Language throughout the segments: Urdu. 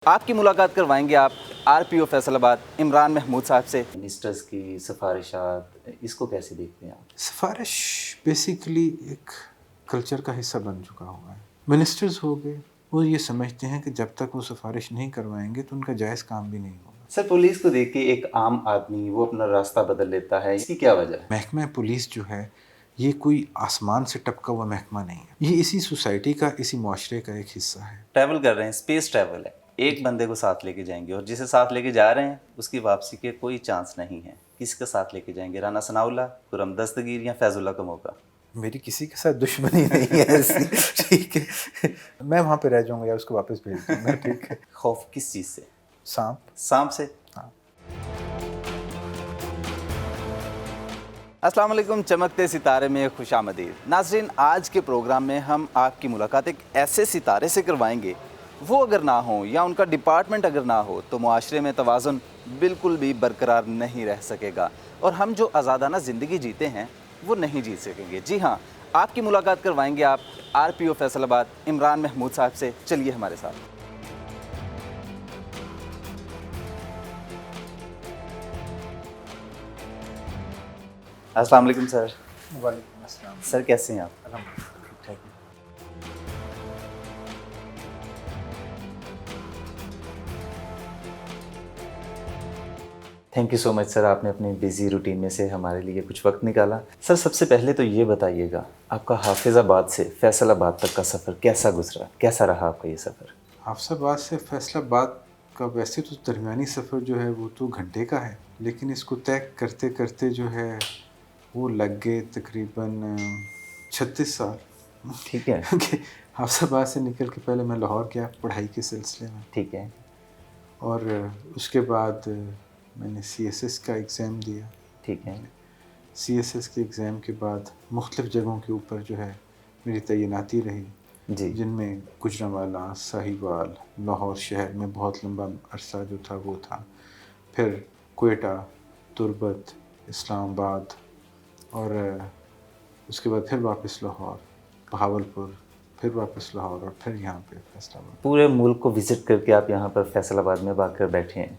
آپ کی ملاقات کروائیں گے آپ RPO فیصل آباد عمران محمود صاحب سے۔ منسٹرز کی سفارشات، اس کو کیسے دیکھتے ہیں آپ؟ سفارش بیسیکلی ایک کلچر کا حصہ بن چکا ہوا ہے۔ منسٹرز ہو گئے، وہ یہ سمجھتے ہیں کہ جب تک وہ سفارش نہیں کروائیں گے تو ان کا جائز کام بھی نہیں ہوگا۔ سر، پولیس کو دیکھ کے ایک عام آدمی وہ اپنا راستہ بدل لیتا ہے، اس کی کیا وجہ ہے؟ محکمہ پولیس جو ہے یہ کوئی آسمان سے ٹپکا ہوا محکمہ نہیں ہے، یہ اسی سوسائٹی کا، اسی معاشرے کا ایک حصہ ہے۔ ٹریول کر رہے ہیں، اسپیس ٹریول ہے، ایک بندے کو ساتھ لے کے جائیں گے اور جسے ساتھ لے کے جا رہے ہیں اس کی واپسی کے کوئی چانس نہیں ہے۔ کس کے ساتھ لے کے جائیں گے؟ رانا ثناء اللہ، خرم دستگیر یا فیض اللہ کا موقع؟ میری کسی کے ساتھ دشمنی نہیں ہے ایسی، ٹھیک ہے، میں وہاں پہ رہ جاؤں گا یا اس کو واپس بھیج دوں گا، ٹھیک ہے۔ خوف کس چیز سے؟ سانپ۔ سانپ سے؟ ہاں۔ السلام علیکم، چمکتے ستارے میں خوش آمدید۔ ناظرین، آج کے پروگرام میں ہم آپ کی ملاقات ایک ایسے ستارے سے کروائیں گے، وہ اگر نہ ہوں یا ان کا ڈپارٹمنٹ اگر نہ ہو تو معاشرے میں توازن بالکل بھی برقرار نہیں رہ سکے گا اور ہم جو آزادانہ زندگی جیتے ہیں وہ نہیں جی سکیں گے۔ جی ہاں، آپ کی ملاقات کروائیں گے آپ RPO فیصل آباد عمران محمود صاحب سے۔ چلیے ہمارے ساتھ۔ السلام علیکم سر۔ وعلیکم السلام۔ سر کیسے ہیں آپ؟ الحمدللہ ٹھیک ٹھاک ہے۔ تھینک یو سو مچ سر، آپ نے اپنے بزی روٹین میں سے ہمارے لیے کچھ وقت نکالا۔ سر، سب سے پہلے تو یہ بتائیے گا، آپ کا حافظ آباد سے فیصل آباد تک کا سفر کیسا گزرا؟ کیسا رہا آپ کا یہ سفر؟ حافظ آباد سے فیصل آباد کا ویسے تو درمیانی سفر جو ہے وہ تو گھنٹے کا ہے، لیکن اس کو طے کرتے کرتے جو ہے وہ لگ گئے تقریباً 36 سال۔ ٹھیک ہے، کیونکہ حافظ آباد سے نکل کے پہلے میں لاہور گیا پڑھائی کے سلسلے میں، ٹھیک ہے، اور اس کے بعد میں نے CSS کا ایگزام دیا۔ ٹھیک ہے، CSS کے ایگزام کے بعد مختلف جگہوں کے اوپر جو ہے میری تعیناتی رہی، جی، جن میں گجرانوالہ، ساہیوال، لاہور شہر میں بہت لمبا عرصہ جو تھا وہ تھا، پھر کوئٹہ، تربت، اسلام آباد، اور اس کے بعد پھر واپس لاہور، بہاولپور، پھر واپس لاہور، اور پھر یہاں پہ فیصل آباد۔ پورے ملک کو وزٹ کر کے آپ یہاں پر فیصل آباد میں آ کر بیٹھے ہیں۔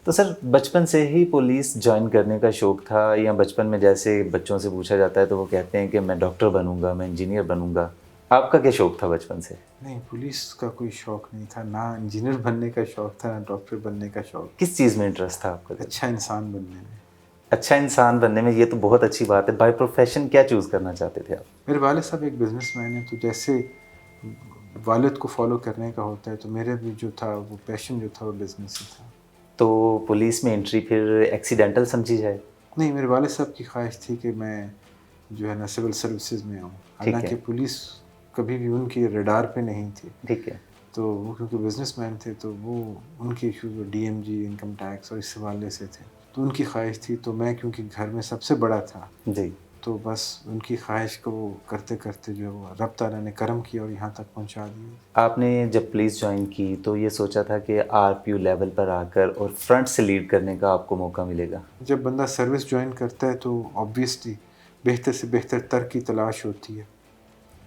تو سر، بچپن سے ہی پولیس جوائن کرنے کا شوق تھا، یا بچپن میں جیسے بچوں سے پوچھا جاتا ہے تو وہ کہتے ہیں کہ میں ڈاکٹر بنوں گا، میں انجینئر بنوں گا؟ آپ کا کیا شوق تھا بچپن سے؟ نہیں، پولیس کا کوئی شوق نہیں تھا، نہ انجینئر بننے کا شوق تھا، نہ ڈاکٹر بننے کا شوق۔ کس چیز میں انٹرسٹ تھا آپ کا؟ اچھا انسان بننے میں۔ اچھا انسان بننے میں، یہ تو بہت اچھی بات ہے۔ بائی پروفیشن کیا چوز کرنا چاہتے تھے آپ؟ میرے والد صاحب ایک بزنس مین ہیں، تو جیسے والد کو فالو کرنے کا ہوتا ہے تو میرے بھی جو تھا وہ پیشن جو تھا وہ بزنس ہی تھا۔ تو پولیس میں انٹری پھر ایکسیڈنٹل سمجھی جائے؟ نہیں، میرے والد صاحب کی خواہش تھی کہ میں جو ہے نا سول سروسز میں آؤں، حالانکہ پولیس کبھی بھی ان کی ریڈار پہ نہیں تھی۔ ٹھیک ہے، تو وہ کیونکہ بزنس مین تھے تو وہ ان کے ایشوز DMG، انکم ٹیکس اور اس حوالے سے تھے، تو ان کی خواہش تھی، تو میں کیونکہ گھر میں سب سے بڑا تھا جی، تو بس ان کی خواہش کو کرتے کرتے جو رب تعالیٰ نے کرم کیا اور یہاں تک پہنچا دیا۔ آپ نے جب پولیس جوائن کی تو یہ سوچا تھا کہ RPO لیول پر آ کر اور فرنٹ سے لیڈ کرنے کا آپ کو موقع ملے گا؟ جب بندہ سروس جوائن کرتا ہے تو آبویسلی بہتر سے بہتر تر کی تلاش ہوتی ہے،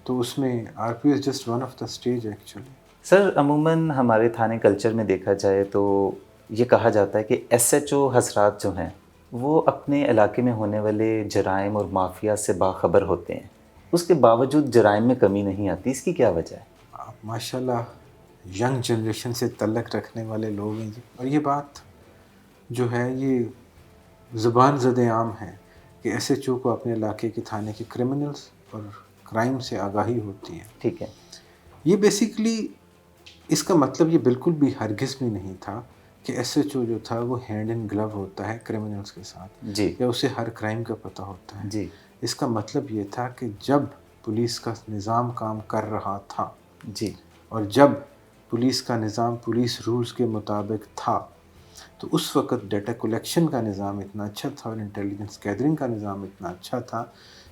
تو اس میں RPO is just one of the stage actually. Sir, عموماً ہمارے تھانے کلچر میں دیکھا جائے تو یہ کہا جاتا ہے کہ SHO حضرات جو ہیں وہ اپنے علاقے میں ہونے والے جرائم اور مافیا سے باخبر ہوتے ہیں، اس کے باوجود جرائم میں کمی نہیں آتی، اس کی کیا وجہ ہے؟ آپ ماشاء اللہ ینگ جنریشن سے تعلق رکھنے والے لوگ ہیں جی، اور یہ بات جو ہے یہ زبان زد عام ہے کہ SHO کو اپنے علاقے کے تھانے کے کرمنلز اور کرائم سے آگاہی ہوتی ہے۔ ٹھیک ہے، یہ بیسیکلی اس کا مطلب یہ بالکل بھی ہرگز بھی نہیں تھا کہ SHO جو تھا وہ ہینڈ ان گلو ہوتا ہے کرمنلز کے ساتھ، جی، یا اسے ہر کرائم کا پتہ ہوتا ہے۔ جی، اس کا مطلب یہ تھا کہ جب پولیس کا نظام کام کر رہا تھا جی، اور جب پولیس کا نظام پولیس رولز کے مطابق تھا تو اس وقت ڈیٹا کلیکشن کا نظام اتنا اچھا تھا اور انٹیلیجنس گیدرنگ کا نظام اتنا اچھا تھا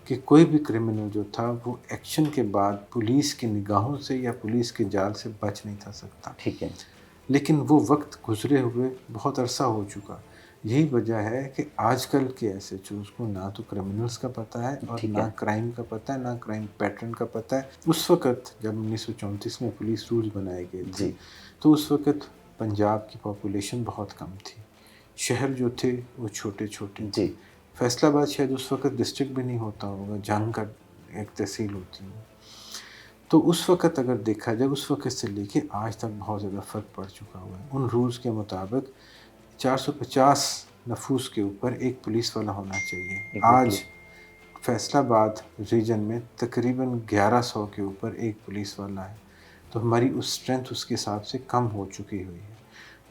کہ کوئی بھی کرمنل جو تھا وہ ایکشن کے بعد پولیس کی نگاہوں سے یا پولیس کے جال سے بچ نہیں تھا سکتا۔ ٹھیک ہے، لیکن وہ وقت گزرے ہوئے بہت عرصہ ہو چکا۔ یہی وجہ ہے کہ آج کل کے SHOs کو نہ تو کرمنلز کا پتہ ہے اور ٹھیک نہ ہے، کرائم کا پتہ ہے، نہ کرائم پیٹرن کا پتہ ہے۔ اس وقت جب 1934 میں پولیس رولز بنائے گئے تھے جی، تو اس وقت پنجاب کی پاپولیشن بہت کم تھی، شہر جو تھے وہ چھوٹے چھوٹے تھے. جی فیصل آباد شاید اس وقت ڈسٹرکٹ بھی نہیں ہوتا ہوگا، جنگ کا ایک تحصیل ہوتی ہے. تو اس وقت اگر دیکھا جائے، اس وقت سے لے کے آج تک بہت زیادہ فرق پڑ چکا ہوا ہے. ان رولز کے مطابق 450 نفوس کے اوپر ایک پولیس والا ہونا چاہیے. آج فیصل آباد ریجن میں تقریباً 1100 کے اوپر ایک پولیس والا ہے. تو ہماری اس اسٹرینتھ اس کے حساب سے کم ہو چکی ہوئی ہے.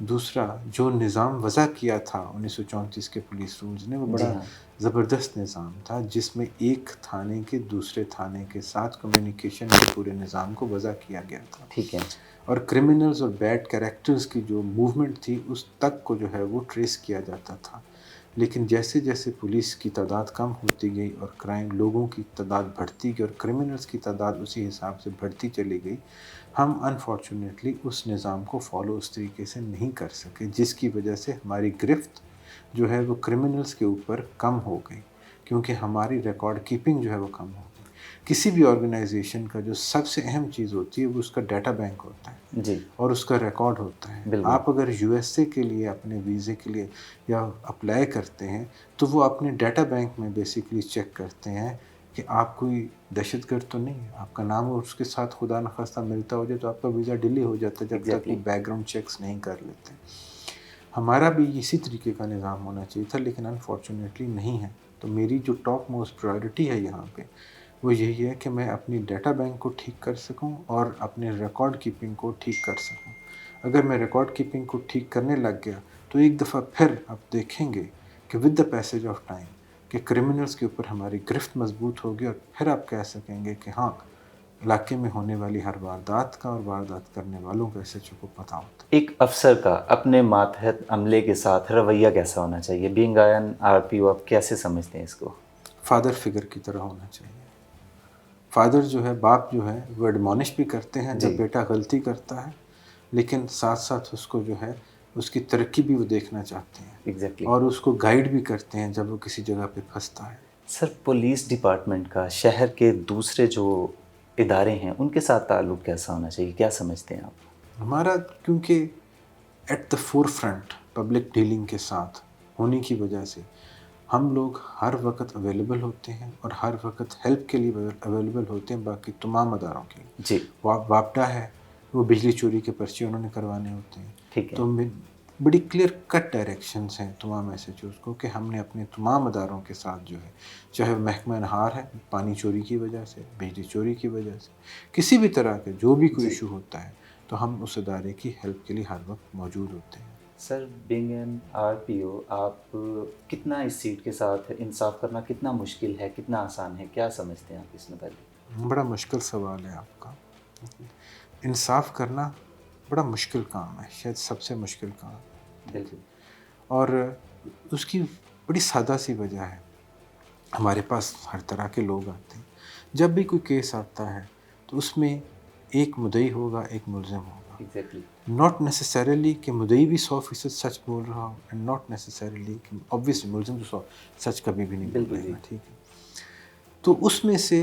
دوسرا، جو نظام وضع کیا تھا 1934 کے پولیس رولز نے، وہ جی بڑا ہاں زبردست نظام تھا، جس میں ایک تھانے کے دوسرے تھانے کے ساتھ کمیونیکیشن کے پورے نظام کو وضع کیا گیا تھا. ٹھیک ہے اور کرمنلز اور بیڈ کریکٹرز کی جو موومنٹ تھی اس تک کو جو ہے وہ ٹریس کیا جاتا تھا. لیکن جیسے جیسے پولیس کی تعداد کم ہوتی گئی اور کرائم لوگوں کی تعداد بڑھتی گئی اور کرمنلز کی تعداد اسی حساب سے بڑھتی چلی گئی، ہم انفارچونیٹلی اس نظام کو فالو اس طریقے سے نہیں کر سکے، جس کی وجہ سے ہماری گرفت جو ہے وہ کرمنلز کے اوپر کم ہو گئی، کیونکہ ہماری ریکارڈ کیپنگ جو ہے وہ کم ہو گئی. کسی بھی آرگنائزیشن کا جو سب سے اہم چیز ہوتی ہے وہ اس کا ڈیٹا بینک ہوتا ہے جی اور اس کا ریکارڈ ہوتا ہے. بالکل. آپ اگر یو ایس اے کے لیے اپنے ویزے کے لیے یا اپلائی کرتے ہیں تو وہ اپنے ڈیٹا بینک میں بیسیکلی چیک کرتے ہیں کہ آپ کوئی دہشت گرد تو نہیں ہے. آپ کا نام اور اس کے ساتھ خدا نخواستہ ملتا ہو جائے تو آپ کا ویزا ڈیلی ہو جاتا ہے جب تک وہ بیک گراؤنڈ چیکس نہیں کر لیتے. ہمارا بھی اسی طریقے کا نظام ہونا چاہیے تھا، لیکن انفارچونیٹلی نہیں ہے. تو میری جو ٹاپ موسٹ پرائرٹی ہے یہاں پہ وہ یہی ہے کہ میں اپنی ڈیٹا بینک کو ٹھیک کر سکوں اور اپنے ریکارڈ کیپنگ کو ٹھیک کر سکوں. اگر میں ریکارڈ کیپنگ کو ٹھیک کرنے لگ گیا تو ایک دفعہ پھر آپ دیکھیں گے کہ with the passage of time کہ کرمنلز کے اوپر ہماری گرفت مضبوط ہوگی، اور پھر آپ کہہ سکیں گے کہ ہاں، علاقے میں ہونے والی ہر واردات کا اور واردات کرنے والوں کا ایس ایچ او کو پتہ ہوتا ہے. ایک افسر کا اپنے ماتحت عملے کے ساتھ رویہ کیسا ہونا چاہیے؟ بینگ آن آر پی او آپ کیسے سمجھتے ہیں اس کو؟ فادر فگر کی طرح ہونا چاہیے. فادر جو ہے، باپ جو ہے، وہ ایڈمونش بھی کرتے ہیں جب بیٹا غلطی کرتا ہے، لیکن ساتھ ساتھ اس کو جو ہے اس کی ترقی بھی وہ دیکھنا چاہتے ہیں ایگزیکٹلی. اور اس کو گائیڈ بھی کرتے ہیں جب وہ کسی جگہ پہ پھنستا ہے. سر، پولیس ڈپارٹمنٹ کا شہر کے دوسرے جو ادارے ہیں ان کے ساتھ تعلق کیسا ہونا چاہیے؟ کیا سمجھتے ہیں آپ؟ ہمارا کیونکہ at the forefront public dealing کے ساتھ ہونے کی وجہ سے ہم لوگ ہر وقت اویلیبل ہوتے ہیں اور ہر وقت ہیلپ کے لیے اویلیبل ہوتے ہیں باقی تمام اداروں کے لیے. جی واپڈا ہے، وہ بجلی چوری کے پرچے انہوں نے کروانے ہوتے ہیں. ٹھیک ہے. تو بڑی کلیئر کٹ ڈائریکشنز ہیں تمام ایس ایچ اوز کو کہ ہم نے اپنے تمام اداروں کے ساتھ جو ہے، چاہے وہ محکمہ انہار ہے پانی چوری کی وجہ سے، بجلی چوری کی وجہ سے، کسی بھی طرح کے جو بھی کوئی ایشو ہوتا ہے تو ہم اس ادارے کی ہیلپ کے لیے ہر وقت موجود ہوتے ہیں. سر، بینگ این آر پی او آپ کتنا اس سیٹ کے ساتھ انصاف کرنا کتنا مشکل ہے، کتنا آسان ہے؟ کیا سمجھتے ہیں آپ اس میں پہلے؟ بڑا مشکل سوال ہے آپ کا. انصاف کرنا بڑا مشکل کام ہے، شاید سب سے مشکل کام. بالکل. اور اس کی بڑی سادہ سی وجہ ہے، ہمارے پاس ہر طرح کے لوگ آتے ہیں. جب بھی کوئی کیس آتا ہے تو اس میں ایک مدعی ہوگا، ایک ملزم ہوگا. ایگزیکٹلی. ناٹ نیسسریلی کہ مدعی بھی 100% سچ بول رہا ہو، اینڈ ناٹ نیسسریلی کہ obviously ملزم تو سچ کبھی بھی نہیں بالکل بولے گا. جی. ٹھیک ہے. تو اس میں سے،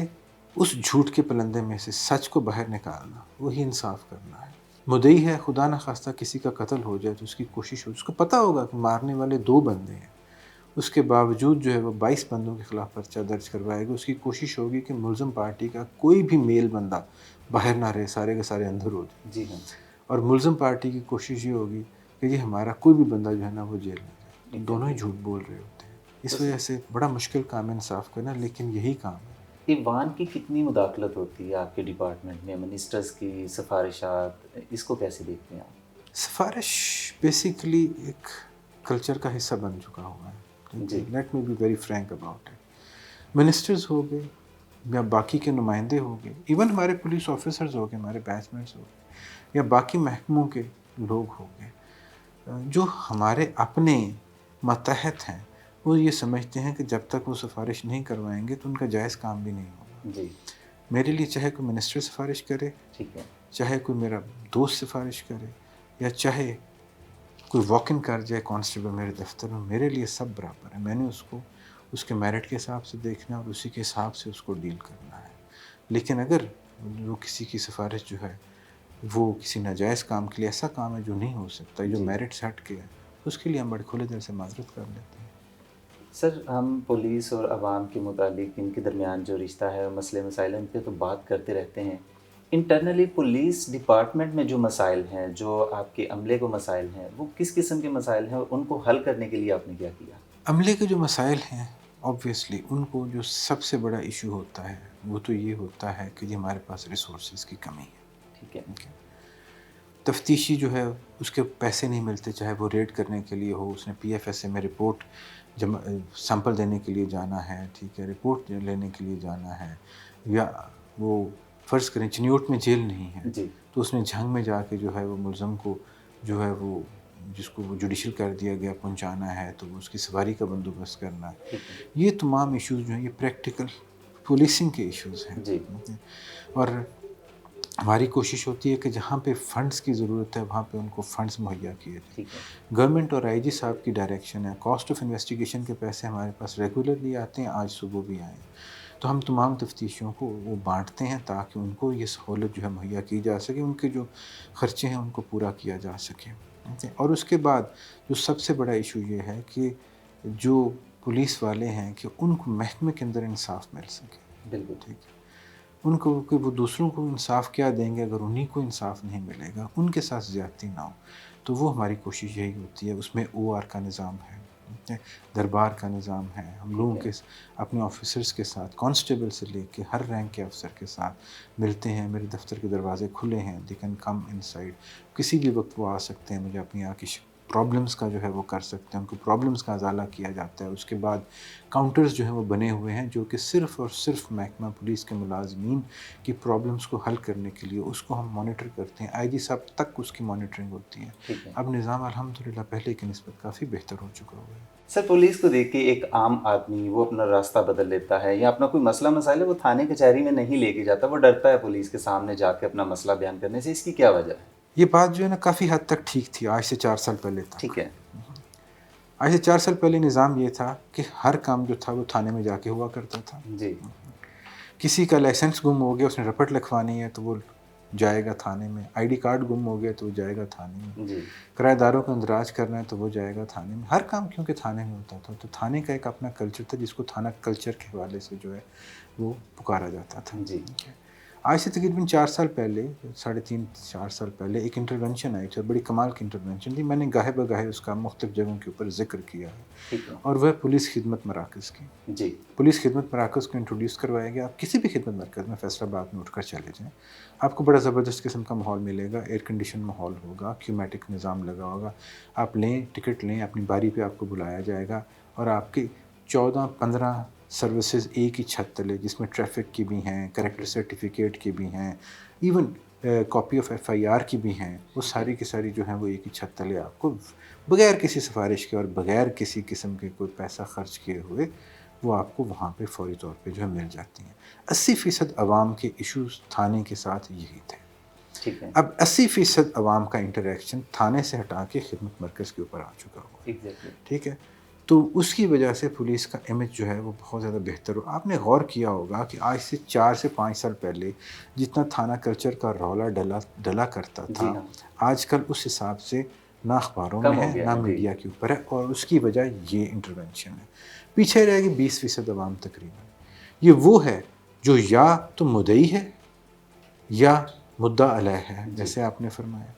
اس جھوٹ کے پلندے میں سے سچ کو باہر نکالنا، وہی انصاف کرنا ہے. مدعی ہے، خدا نخواستہ کسی کا قتل ہو جائے تو اس کی کوشش ہو، اس کو پتہ ہوگا کہ مارنے والے 2 بندے ہیں، اس کے باوجود جو ہے وہ 22 بندوں کے خلاف پرچہ درج کروائے گا. اس کی کوشش ہوگی کہ ملزم پارٹی کا کوئی بھی میل بندہ باہر نہ رہے، سارے کے سارے اندر ہو جائے. جی ہاں. اور ملزم پارٹی کی کوشش یہ ہوگی کہ یہ ہمارا کوئی بھی بندہ جو ہے نا وہ جیل میں جائے. تو دونوں ہی جھوٹ بول رہے ہوتے ہیں. اس وجہ سے بڑا مشکل کام ہے انصاف کرنا، لیکن یہی کام ہے. ایوان کی کتنی مداخلت ہوتی ہے آپ کے ڈپارٹمنٹ میں؟ منسٹرز کی سفارشات، اس کو کیسے دیکھتے ہیں آپ؟ سفارش بیسیکلی ایک کلچر کا حصہ بن چکا ہوا ہے. جی. Let me be very frank about it. Ministers ہو گئے یا باقی کے نمائندے ہو گئے، ایون ہمارے پولیس آفیسرز ہو گئے، ہمارے بیچ میٹس ہو گئے، یا باقی محکموں کے لوگ ہو گئے، جو ہمارے اپنے ماتحت ہیں، وہ یہ سمجھتے ہیں کہ جب تک وہ سفارش نہیں کروائیں گے تو ان کا جائز کام بھی نہیں ہوگا. جی. میرے لیے چاہے کوئی منسٹر سفارش کرے، ٹھیک ہے. چاہے کوئی میرا دوست سفارش کرے، یا چاہے کوئی واک ان کر جائے کانسٹیبل میرے دفتر میں، میرے لیے سب برابر ہے. میں نے اس کو اس کے میرٹ کے حساب سے دیکھنا اور اسی کے حساب سے اس کو ڈیل کرنا ہے. لیکن اگر وہ کسی کی سفارش جو ہے وہ کسی ناجائز کام کے لیے ایسا کام ہے جو نہیں ہو سکتا، جو جی۔ میرٹ سے ہٹ کے ہے، اس کے لیے ہم بڑے کھلے دل سے معذرت کر لیتے ہیں۔ سر ہم پولیس اور عوام کے متعلق ان کے درمیان جو رشتہ ہے اور مسئلے مسائل ان پہ تو بات کرتے رہتے ہیں، انٹرنلی پولیس ڈپارٹمنٹ میں جو مسائل ہیں، جو آپ کے عملے کو مسائل ہیں، وہ کس قسم کے مسائل ہیں اور ان کو حل کرنے کے لیے آپ نے کیا کیا؟ عملے کے جو مسائل ہیں آبویسلی ان کو جو سب سے بڑا ایشو ہوتا ہے وہ تو یہ ہوتا ہے کہ جی ہمارے پاس ریسورسز کی کمی ہے۔ ٹھیک ہے۔ تفتیشی جو ہے اس کے پیسے نہیں ملتے، چاہے وہ ریڈ کرنے کے لیے ہو، اس نے پی ایف ایس اے میں رپورٹ جمع سیمپل دینے کے لیے جانا ہے، ٹھیک ہے، رپورٹ لینے کے لیے جانا ہے، یا وہ فرض کریں چنیوٹ میں جیل نہیں ہے جی۔ تو اس نے جھنگ میں جا کے جو ہے وہ ملزم کو جو ہے وہ جس کو وہ جوڈیشل کر دیا گیا پہنچانا ہے، تو اس کی سواری کا بندوبست کرنا ہے۔ ٹھیک ہے۔ یہ تمام ایشوز جو ہیں یہ پریکٹیکل پولیسنگ کے ایشوز ہیں، جی۔ اور ہماری کوشش ہوتی ہے کہ جہاں پہ فنڈز کی ضرورت ہے وہاں پہ ان کو فنڈز مہیا کیے جائیں۔ ٹھیک ہے۔ گورنمنٹ اور آئی جی صاحب کی ڈائریکشن ہے، کاسٹ آف انویسٹیگیشن کے پیسے ہمارے پاس ریگولرلی آتے ہیں، آج صبح بھی آئے ہیں، تو ہم تمام تفتیشیوں کو وہ بانٹتے ہیں تاکہ ان کو یہ سہولت جو ہے مہیا کی جا سکے، ان کے جو خرچے ہیں ان کو پورا کیا جا سکے۔ اور اس کے بعد جو سب سے بڑا ایشو یہ ہے کہ جو پولیس والے ہیں کہ ان کو محکمے کے اندر انصاف مل سکے۔ بالکل۔ ٹھیک ہے، ان کو کہ وہ دوسروں کو انصاف کیا دیں گے اگر انہی کو انصاف نہیں ملے گا، ان کے ساتھ زیادتی نہ ہو، تو وہ ہماری کوشش یہی ہوتی ہے۔ اس میں او آر کا نظام ہے، دربار کا نظام ہے، ہم لوگوں کے اپنے آفیسرز کے ساتھ کانسٹیبل سے لے کے ہر رینک کے افسر کے ساتھ ملتے ہیں، میرے دفتر کے دروازے کھلے ہیں، they can come in side, کسی بھی وقت وہ آ سکتے ہیں، مجھے اپنی آ کی پرابلمس کا جو ہے وہ کر سکتے ہیں، ان کو پرابلمس کا ازالہ کیا جاتا ہے۔ اس کے بعد کاؤنٹرز جو ہیں وہ بنے ہوئے ہیں جو کہ صرف اور صرف محکمہ پولیس کے ملازمین کی پرابلمس کو حل کرنے کے لیے اس کو ہم مانیٹر کرتے ہیں، آئی جی صاحب تک اس کی مانیٹرنگ ہوتی ہے۔ ٹھیک ہے۔ اب نظام الحمدللہ پہلے کی نسبت کافی بہتر ہو چکا ہوا ہے۔ سر پولیس کو دیکھ کے ایک عام آدمی وہ اپنا راستہ بدل لیتا ہے یا اپنا کوئی مسئلہ مسائل ہے وہ تھانے کچہری میں نہیں لے کے جاتا، وہ ڈرتا ہے پولیس کے سامنے جا کے اپنا مسئلہ بیان کرنے سے، اس کی کیا وجہ ہے؟ یہ بات جو ہے نا کافی حد تک ٹھیک تھی آج سے 4 سال پہلے تک۔ ٹھیک ہے۔ آج سے 4 سال پہلے نظام یہ تھا کہ ہر کام جو تھا وہ تھانے میں جا کے ہوا کرتا تھا۔ جی۔ کسی کا لائسنس گم ہو گیا، اس نے رپٹ لکھوانی ہے تو وہ جائے گا تھانے میں، آئی ڈی کارڈ گم ہو گیا تو وہ جائے گا تھانے میں، جی۔ کرایہ داروں کا اندراج کرنا ہے تو وہ جائے گا تھانے میں، ہر کام کیونکہ تھانے میں ہوتا تھا، تو تھانے کا ایک اپنا کلچر تھا جس کو تھانہ کلچر کے حوالے سے جو ہے وہ پکارا جاتا تھا۔ جی۔ آج سے تقریباً 4 سال پہلے، 3.5-4 سال پہلے ایک انٹرونشن آئی تھی، بڑی کمال کی انٹرونشن تھی، میں نے گاہے بگاہے اس کا مختلف جگہوں کے اوپر ذکر کیا ہے، ٹھیک ہے۔ اور وہ پولیس خدمت مراکز کی۔ جی۔ پولیس خدمت مراکز کو انٹروڈیوس کروایا گیا۔ آپ کسی بھی خدمت مرکز میں فیصل آباد میں اٹھ کر چلے جائیں، آپ کو بڑا زبردست قسم کا ماحول ملے گا، ایئر کنڈیشن ماحول ہوگا، کیومیٹک نظام لگا ہوگا، آپ لیں ٹکٹ لیں، اپنی باری پہ آپ کو بلایا جائے گا، اور آپ کی 14-15 سروسز ایک ہی چھت تلے، جس میں ٹریفک کی بھی ہیں، کریکٹر سرٹیفکیٹ کی بھی ہیں، even copy of F I R کی بھی ہیں، وہ ساری کی ساری جو ہیں وہ ایک ہی چھت تلے آپ کو بغیر کسی سفارش کے اور بغیر کسی قسم کے کوئی پیسہ خرچ کیے ہوئے وہ آپ کو وہاں پہ فوری طور پہ جو ہے مل جاتی ہیں۔ 80% عوام کے ایشوز تھانے کے ساتھ یہی تھے۔ ٹھیک ہے۔ اب 80% عوام کا انٹریکشن تھانے سے ہٹا کے خدمت مرکز کے اوپر آ چکا ہوا ہے، ایگزیکٹلی۔ ٹھیک ہے، تو اس کی وجہ سے پولیس کا امیج جو ہے وہ بہت زیادہ بہتر ہو۔ آپ نے غور کیا ہوگا کہ آج سے 4 سے 5 سال پہلے جتنا تھانہ کلچر کا رولا ڈلا کرتا جی تھا، ہاں۔ آج کل اس حساب سے نہ اخباروں کم میں ہو ہے گیا نہ ہے، جی۔ میڈیا کے اوپر ہے، اور اس کی وجہ یہ انٹرونشن ہے۔ پیچھے رہے گی 20% عوام تقریباً، یہ وہ ہے جو یا تو مدعی ہے یا مدعا علیہ ہے، جیسے آپ نے فرمایا۔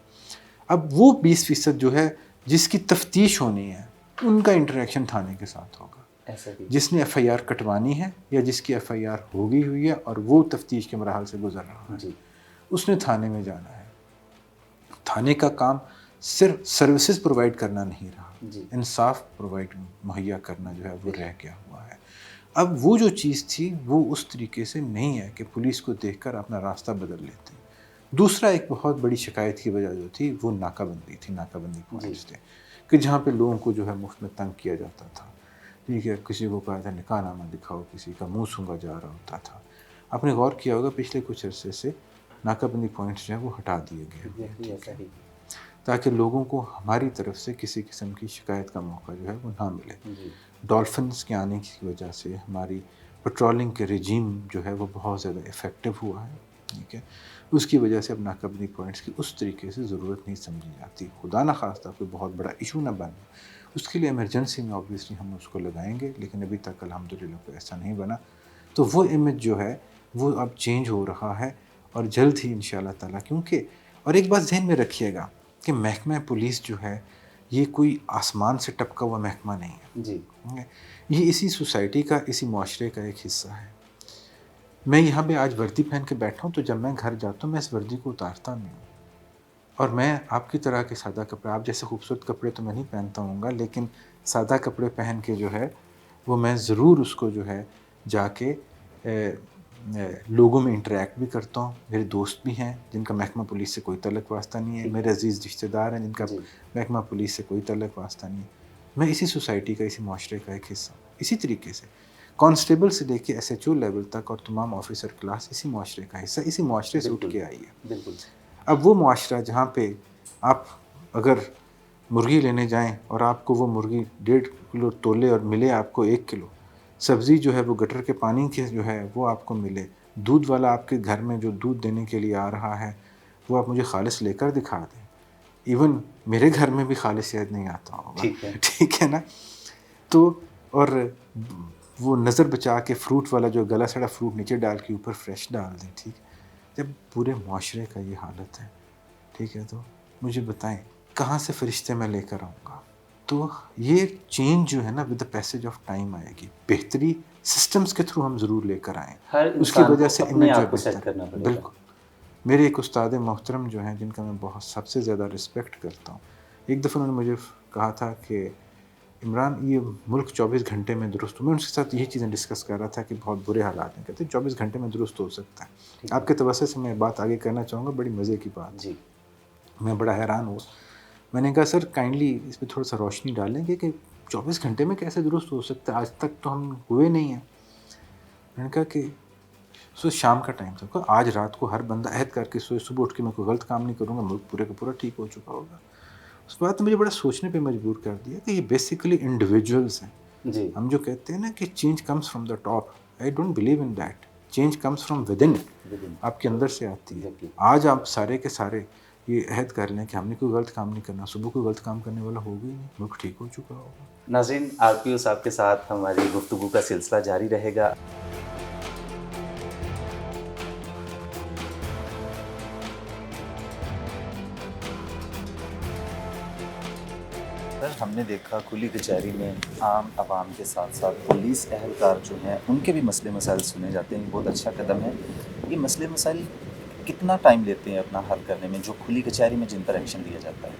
اب وہ 20% جو ہے جس کی تفتیش ہونی ہے ان کا انٹریکشن تھانے کے ساتھ ہوگا، ایسا بھی۔ جس نے ایف آئی آر کٹوانی ہے یا جس کی ایف آئی آر ہو گئی ہوئی ہے اور وہ تفتیش کے مراحل سے گزر رہا ہے، جی۔ اس نے تھانے میں جانا ہے۔ تھانے کا کام صرف سروسز پرووائڈ کرنا نہیں رہا، جی۔ انصاف مہیا کرنا جو ہے وہ رہ گیا ہوا ہے۔ اب وہ جو چیز تھی وہ اس طریقے سے نہیں ہے کہ پولیس کو دیکھ کر اپنا راستہ بدل لیتے ہیں۔ دوسرا ایک بہت بڑی شکایت کی وجہ جو تھی وہ ناکہ بندی تھی، ناکہ بندی پوائنٹس تھے، کہ جہاں پہ لوگوں کو جو ہے مفت میں تنگ کیا جاتا تھا، ٹھیک ہے، کسی کو کہا تھا نکاح نامہ دکھاؤ، کسی کا منہ سونگا جا رہا ہوتا تھا۔ آپ نے غور کیا ہوگا پچھلے کچھ عرصے سے ناکہ بندی پوائنٹس جو ہیں وہ ہٹا دیے گئے ہیں، ایگزیکٹلی ایسا ہی۔ تاکہ لوگوں کو ہماری طرف سے کسی قسم کی شکایت کا موقع جو ہے وہ نہ ملے۔ جی۔ ڈولفنس کے آنے کی وجہ سے ہماری پٹرولنگ کے رجیم جو ہے وہ بہت زیادہ افیکٹو ہوا ہے، ٹھیک ہے۔ اس کی وجہ سے اب ناقابلی پوائنٹس کی اس طریقے سے ضرورت نہیں سمجھی جاتی. خدا نخواستہ کوئی بہت بڑا ایشو نہ بنے, اس کے لیے ایمرجنسی میں آبویسلی ہم اس کو لگائیں گے, لیکن ابھی تک الحمدللہ کوئی ایسا نہیں بنا. تو وہ امیج جو ہے وہ اب چینج ہو رہا ہے اور جلد ہی انشاءاللہ تعالیٰ, کیونکہ اور ایک بات ذہن میں رکھیے گا کہ محکمہ پولیس جو ہے یہ کوئی آسمان سے ٹپکا ہوا محکمہ نہیں ہے. جی یہ اسی سوسائٹی کا, اسی معاشرے کا ایک حصہ ہے. میں یہاں پہ آج وردی پہن کے بیٹھا ہوں تو جب میں گھر جاتا ہوں میں اس وردی کو اتارتا نہیں ہوں, اور میں آپ کی طرح کے سادہ کپڑے, آپ جیسے خوبصورت کپڑے تو میں نہیں پہنتا ہوں گا, لیکن سادہ کپڑے پہن کے جو ہے وہ میں ضرور اس کو جو ہے جا کے لوگوں میں انٹریکٹ بھی کرتا ہوں. میرے دوست بھی ہیں جن کا محکمہ پولیس سے کوئی تعلق واسطہ نہیں ہے, میرے عزیز رشتہ دار ہیں جن کا محکمہ پولیس سے کوئی تعلق واسطہ نہیں ہے. میں اسی سوسائٹی کا, اسی معاشرے کا ایک حصہ ہوں. اسی طریقے سے کانسٹیبل سے لے کے SHO لیول تک اور تمام آفیسر کلاس اسی معاشرے کا حصہ, اسی معاشرے سے اٹھ کے آئی ہے. بالکل. اب وہ معاشرہ جہاں پہ آپ اگر مرغی لینے جائیں اور آپ کو وہ مرغی 1.5 کلو تولے اور ملے آپ کو 1 کلو, سبزی جو ہے وہ گٹر کے پانی کے جو ہے وہ آپ کو ملے, دودھ والا آپ کے گھر میں جو دودھ دینے کے لیے آ رہا ہے وہ آپ مجھے خالص لے کر دکھا دیں. ایون میرے گھر میں بھی خالص شاید نہیں آتا ہوگا, ٹھیک ہے نا. تو اور وہ نظر بچا کے فروٹ والا جو گلا سڑا فروٹ نیچے ڈال کے اوپر فریش ڈال دیں, ٹھیک ہے. جب پورے معاشرے کا یہ حالت ہے, ٹھیک ہے, تو مجھے بتائیں کہاں سے فرشتے میں لے کر آؤں گا. تو یہ چینج جو ہے نا with the passage of time آئے گی. بہتری سسٹمز کے تھرو ہم ضرور لے کر آئیں, اس کی وجہ سے اپنے امیج آپ کو سیٹ کرنا پڑے گا. بالکل. میرے ایک استاد محترم جو ہیں جن کا میں بہت سب سے زیادہ رسپیکٹ کرتا ہوں, ایک دفعہ انہوں نے مجھے کہا تھا کہ عمران یہ ملک 24 گھنٹے میں درست ہو. میں ان کے ساتھ یہی چیزیں ڈسکس کر رہا تھا کہ بہت برے حالات ہیں. کہتے ہیں 24 گھنٹے میں درست ہو سکتا ہے. آپ کے توسط سے میں بات آگے کرنا چاہوں گا, بڑی مزے کی بات. جی میں بڑا حیران ہوا. میں نے کہا سر کائنڈلی اس پہ تھوڑا سا روشنی ڈالیں گے کہ 24 گھنٹے میں کیسے درست ہو سکتا ہے, آج تک تو ہم ہوئے نہیں ہیں. میں نے کہا کہ شام کا ٹائم تھا, آج رات کو ہر بندہ عہد کر کے سوئے صبح اٹھ کے میں کوئی غلط کام نہیں کروں گا, ملک پورے کا پورا ٹھیک ہو چکا ہوگا. اس بات نے مجھے بڑا سوچنے پہ مجبور کر دیا کہ یہ بیسیکلی انڈیویجولس ہیں. جی ہم جو کہتے ہیں نا کہ change comes from the top, I don't believe in that. Change comes from with in, آپ کے اندر سے آتی ہے. آج آپ سارے کے سارے یہ عہد کر لیں کہ ہم نے کوئی غلط کام نہیں کرنا, صبح کوئی غلط کام کرنے والا ہوگا ہی نہیں, ملک ٹھیک ہو چکا ہوگا. ناظرین, RPO صاحب کے ساتھ ہماری گفتگو کا سلسلہ جاری رہے گا. ہم نے دیکھا کھلی کچہری میں عام عوام کے ساتھ ساتھ پولیس اہلکار جو ہیں ان کے بھی مسئلے مسائل سنے جاتے ہیں. بہت اچھا قدم ہے. یہ مسئلے مسائل کتنا ٹائم لیتے ہیں اپنا حل کرنے میں, جو کھلی کچہری میں جن پر ایکشن لیا جاتا ہے؟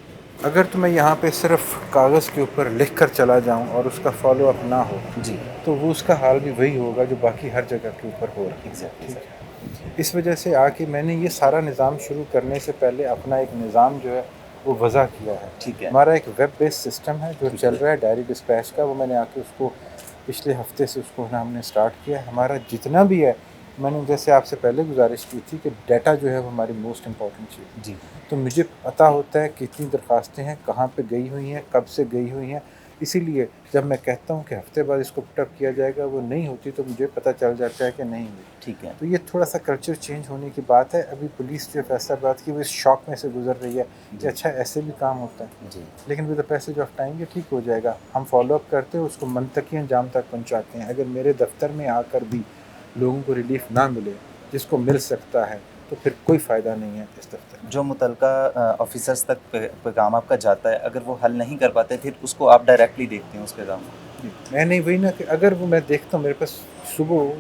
اگر تو میں یہاں پہ صرف کاغذ کے اوپر لکھ کر چلا جاؤں اور اس کا فالو اپ نہ ہو جی تو وہ اس کا حال بھی وہی ہوگا جو باقی ہر جگہ کے اوپر ہو رہا ہے. ایگزیکٹلی. اس وجہ سے آ کے میں نے یہ سارا نظام شروع کرنے سے پہلے اپنا ایک نظام جو ہے وہ وضع کیا ہے. ٹھیک ہے. ہمارا ایک ویب بیس سسٹم ہے جو چل رہا ہے ڈائری ڈسپیچ کا, وہ میں نے آ کے اس کو پچھلے ہفتے سے اس کو ہم نے اسٹارٹ کیا. ہمارا جتنا بھی ہے, میں نے جیسے آپ سے پہلے گزارش کی تھی کہ ڈیٹا جو ہے وہ ہماری موسٹ امپورٹنٹ چیز ہے. جی تو مجھے پتہ ہوتا ہے کتنی درخواستیں ہیں, کہاں پہ گئی ہوئی ہیں, کب سے گئی ہوئی ہیں. اسی لیے جب میں کہتا ہوں کہ ہفتے بعد اس کو پٹ اپ کیا جائے گا, وہ نہیں ہوتی تو مجھے پتہ چل جاتا ہے کہ نہیں ہوئی. ٹھیک ہے. تو یہ تھوڑا سا کلچر چینج ہونے کی بات ہے. ابھی پولیس جو فیصلہ بات کی وہ اس شوق میں سے گزر رہی ہے کہ اچھا ایسے بھی کام ہوتا ہے. جی لیکن with the passage of time یہ ٹھیک ہو جائے گا. ہم فالو اپ کرتے ہیں, اس کو منطقی انجام تک پہنچاتے ہیں. اگر میرے دفتر میں آ کر بھی لوگوں کو ریلیف نہ ملے جس کو مل سکتا ہے تو پھر کوئی فائدہ نہیں ہے اس دفتر میں. جو متعلقہ آفیسرز تک پیغام آپ کا جاتا ہے, اگر وہ حل نہیں کر پاتے پھر اس کو آپ ڈائریکٹلی دیکھتے ہیں اس پیغام کو؟ میں نہیں وہی نا کہ اگر وہ میں دیکھتا ہوں, میرے پاس صبح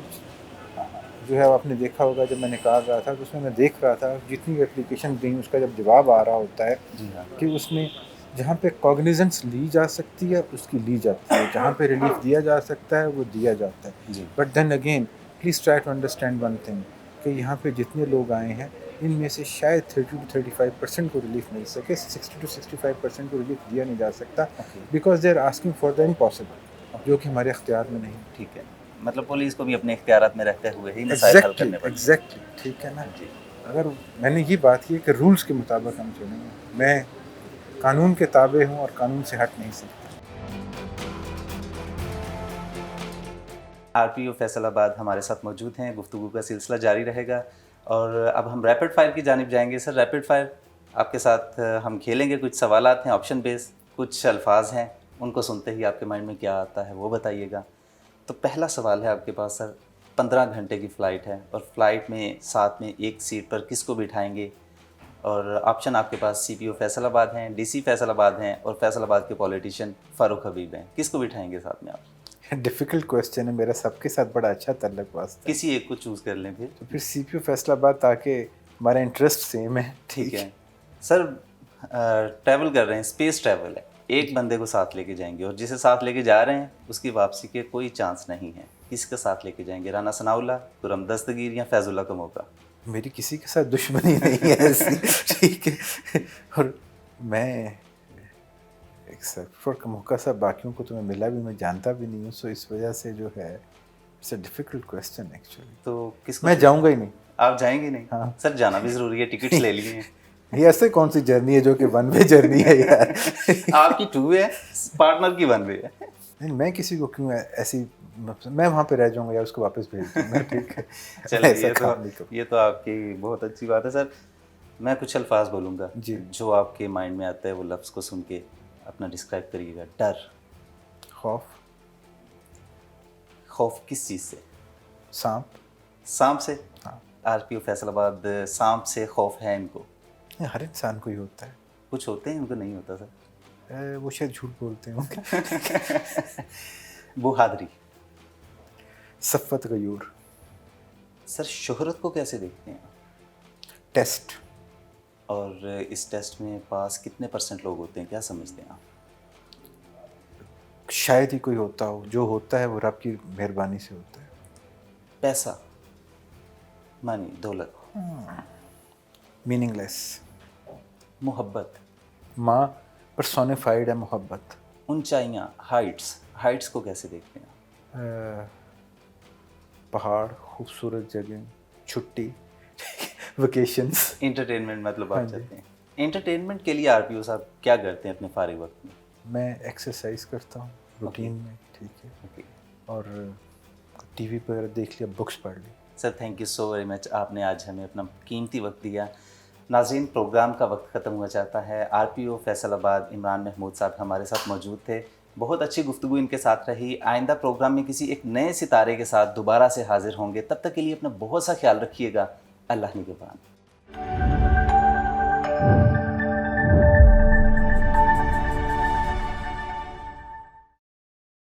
جو ہے آپ نے دیکھا ہوگا جب میں نکال رہا تھا تو اس میں میں دیکھ رہا تھا جتنی بھی اپلیکیشن گئی اس کا جب جواب آ رہا ہوتا ہے جی ہاں. کہ اس میں جہاں پہ کوگنیزنس لی جا سکتی ہے اس کی لی جاتی ہے, جہاں پہ ریلیف دیا جا سکتا ہے وہ دیا جاتا ہے. جی but then again please try to understand one thing کہ یہاں پہ جتنے لوگ آئے ہیں ان میں سے شاید 30 to 35% کو ریلیف مل سکے, 60 to 65% کو ریلیف دیا نہیں جا سکتا because they are asking for the impossible, جو کہ ہمارے اختیار میں نہیں. ٹھیک ہے. مطلب پولیس کو بھی اپنے اختیارات میں رہتے ہوئے ہی مسائل حل کرنے پڑتے ہیں. ایگزیکٹلی, ٹھیک ہے نا. جی. اگر میں نے یہ بات کی کہ رولز کے مطابق ہم چلیں گے, میں قانون کے تابع ہوں اور قانون سے ہٹ نہیں سکتا. RPO فیصل آباد ہمارے ساتھ موجود ہیں. گفتگو کا سلسلہ جاری رہے گا. اور اب ہم ریپڈ فائر کی جانب جائیں گے. سر ریپڈ فائر آپ کے ساتھ ہم کھیلیں گے. کچھ سوالات ہیں آپشن بیس, کچھ الفاظ ہیں, ان کو سنتے ہی آپ کے مائنڈ میں کیا آتا ہے وہ بتائیے گا. تو پہلا سوال ہے آپ کے پاس سر, 15 گھنٹے کی فلائٹ ہے اور فلائٹ میں ساتھ میں ایک سیٹ پر کس کو بٹھائیں گے؟ اور آپشن آپ کے پاس سی پی او فیصل آباد ہیں, ڈی سی فیصل آباد ہیں, اور فیصل آباد کے پولیٹیشین فاروق حبیب ہیں. کس کو بٹھائیں گے ساتھ میں آپ؟ ڈیفیکلٹ کویسچن ہے, میرا سب کے ساتھ بڑا اچھا تعلق واسطہ ہے. کسی ایک کو چوز کر لیں پھر. تو پھر سی پی یو فیصل آباد, تاکہ ہمارا انٹرسٹ سیم ہے. ٹھیک ہے سر. ٹریول کر رہے ہیں, اسپیس ٹریول ہے, ایک بندے کو ساتھ لے کے جائیں گے اور جسے ساتھ لے کے جا رہے ہیں اس کی واپسی کے کوئی چانس نہیں ہے. کس کا ساتھ لے کے جائیں گے؟ رانا ثناء اللہ, خرم دستگیر, یا فیض اللہ کا موقع؟ میری کسی کے ساتھ دشمنی نہیں ہے ایسی, ٹھیک ہے. اور میں ایک سفر کا موقع صاحب, باقیوں کو تو میں ملا بھی, میں جانتا بھی نہیں ہوں, سو اس وجہ سے جو ہے it's a difficult question actually. تو کس کو میں جاؤں گا ہی نہیں. آپ جائیں گے نہیں؟ ہاں سر جانا بھی ضروری ہے, ٹکٹس لے لیے ہیں. یہ ایسے کون سی جرنی ہے جو کہ ون وے جرنی ہے یار. آپ کی 2 ہے, پارٹنر کی 1 وے ہے. نہیں, میں کسی کو کیوں ایسی, میں وہاں پہ رہ جاؤں گا یا اس کو واپس بھیج دوں گا, ٹھیک ہے. چلیے یہ تو آپ کی بہت اچھی بات ہے. سر میں کچھ الفاظ بولوں گا جی, جو آپ کے مائنڈ میں آتا ہے, وہ لفظ کو سن کے اپنا ڈسکرائب کریے گا. ڈر. خوف. خوف کس چیز سے؟ سانپ. سانپ سے؟ ہاں. آر پی او فیصل آباد سانپ سے خوف ہے ان کو؟ ہر انسان کو ہی ہوتا ہے. کچھ ہوتے ہیں ان کو نہیں ہوتا سر. وہ شاید جھوٹ بولتے ہیں. بہادری. صفت غیور. سر شہرت کو کیسے دیکھتے ہیں؟ ٹیسٹ. اور اس ٹیسٹ میں پاس کتنے % لوگ ہوتے ہیں, کیا سمجھتے ہیں آپ؟ شاید ہی کوئی ہوتا ہو, جو ہوتا ہے وہ رب کی مہربانی سے ہوتا ہے. پیسہ, منی, دولت. میننگ لیس. محبت. ماں پرسونیفائڈ ہے محبت. اونچائیاں, ہائٹس. ہائٹس کو کیسے دیکھتے ہیں؟ پہاڑ, خوبصورت جگہ, چھٹی, ویکیشنس. انٹرٹینمنٹ مطلب آپ چاہتے ہیں. انٹرٹینمنٹ کے لیے آر پی او صاحب کیا کرتے ہیں اپنے فارغ وقت میں؟ میں ایکسرسائز کرتا ہوں روٹین میں, ٹھیک ہے, اوکے. اور ٹی وی پر دیکھ لیا, بکس پڑھ لی. Sir thank you so very much, آپ نے آج ہمیں اپنا قیمتی وقت دیا. ناظرین, پروگرام کا وقت ختم ہوا چاہتا ہے. آر پی او فیصل آباد عمران محمود صاحب ہمارے ساتھ موجود تھے. بہت اچھی گفتگو ان کے ساتھ رہی. آئندہ پروگرام میں کسی ایک نئے ستارے کے ساتھ دوبارہ سے حاضر ہوں گے. تب تک کے لیے اپنا بہت سا خیال رکھیے گا. اللہ نگہبان.